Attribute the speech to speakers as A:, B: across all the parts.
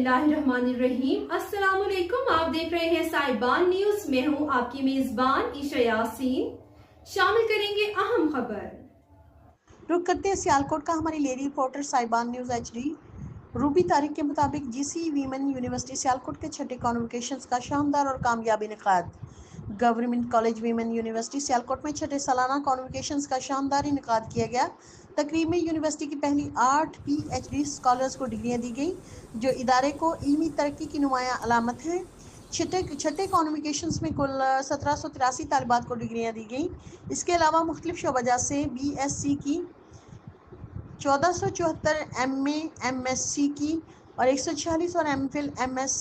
A: बिस्मिल्लाहिर्रहमानिर्रहीम। अस्सलाम वालेकुम। आप देख रहे हैं साहिबान न्यूज। मैं हूं आपकी मेजबान ईशा यासीन। शामिल करेंगे अहम खबर।
B: रुक करते हैं सियालकोट का हमारी लेडी रिपोर्टर साहिबान न्यूज HD। रूबी तारीख के मुताबिक GC वीमेन यूनिवर्सिटी सियालकोट के छठे कॉन्वोकेशंस का शानदार और कामयाब इनेकाद। Government college women university Sialkot में छठे सालाना कॉन्वोकेशंस का शानदार इनेकाद किया गया। तकरीब में यूनिवर्सिटी की पहली 8 PhD स्कॉलर्स को डिग्रियां दी गई, जो इदारे को इल्मी तरक्की की नुमाया अलामत है। छठे कॉन्वोकेशंस में कुल 1783 तालिबात को डिग्रियां दी गई। इसके अलावा मुख्तलिफ शोबा से BSc की 1474, MA MSc की और 146 और MPhil MS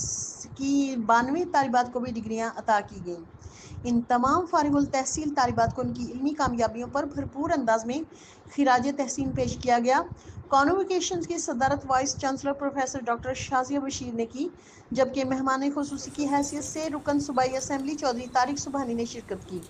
B: की 92 तालिबात को भी डिग्रियां अता की गईं। इन तमाम फारिगुल तहसील तालिबात को उनकी इल्मी कामयाबियों पर भरपूर अंदाज में खिराज तहसीन पेश किया गया। कॉन्वोकेशन की सदारत vice chancellor professor doctor Shazia Bashir ने की, जबकि मेहमान खुसूसी की हैसियत से रुकन सूबाई असम्बली चौधरी तारिक सुबहानी ने शिरकत की।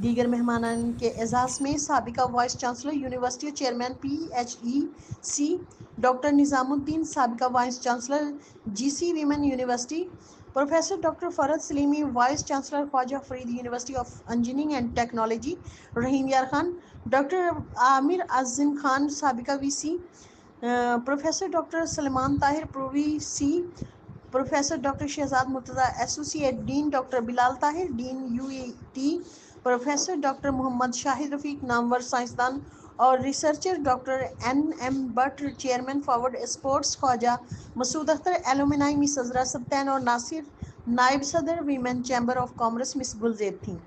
B: दीगर मेहमानान के एजाज़ में साबिका वाइस चांसलर यूनिवर्सिटी और चेयरमैन PHEC डॉक्टर निज़ामुद्दीन, साबिका vice chancellor GC women university professor doctor Farid Salimi, vice chancellor Khwaja Farid university of engineering and technology Rahim Yar Khan, doctor Amir Azim Khan साबिका VC, professor doctor Salman Tahir ProVC, professor doctor Shahzad Murtaza associate dean, doctor Bilal Tahir dean UET, professor doctor Mohammad Shahid Rafiq नामवर साइंसदान और researcher doctor NM Bhatt, chairman forward sports Khwaja Masood Akhtar, alumni miss Azra Sibtain और नासिर, नायब सदर women chamber of commerce miss Gulzeb थीं।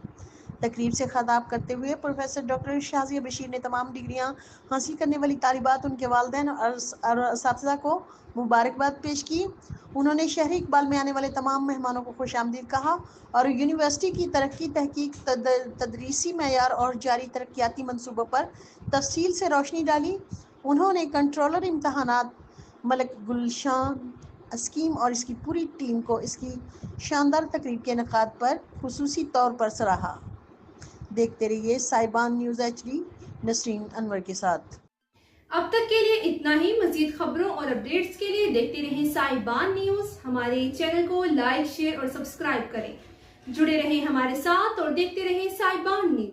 B: तकरीब से खिताब करते हुए प्रोफेसर डॉक्टर शाजिया बशीर ने तमाम डिग्रियां हासिल करने वाली तालिबात, उनके वालिदैन और असातिज़ा को मुबारकबाद पेश की। उन्होंने शहरी इकबाल में आने वाले तमाम मेहमानों को खुशामदीद कहा और यूनिवर्सिटी की तरक्की, तहकीक, तदरीसी मयार और जारी तरक्याती मंसूबों पर तफसील से रोशनी डाली। उन्होंने कंट्रोलर इम्तहानात मलक गुलशान स्कीम और इसकी पूरी टीम को इसकी शानदार तकरीब के इनेकाद पर खुसूसी तौर पर सराहा। देखते रहिए साहिबान न्यूज़ HD नसरीन अनवर के साथ।
A: अब तक के लिए इतना ही। मजीद खबरों और अपडेट्स के लिए देखते रहें साहिबान न्यूज। हमारे चैनल को लाइक, शेयर और सब्सक्राइब करें। जुड़े रहें हमारे साथ और देखते रहें साहिबान न्यूज।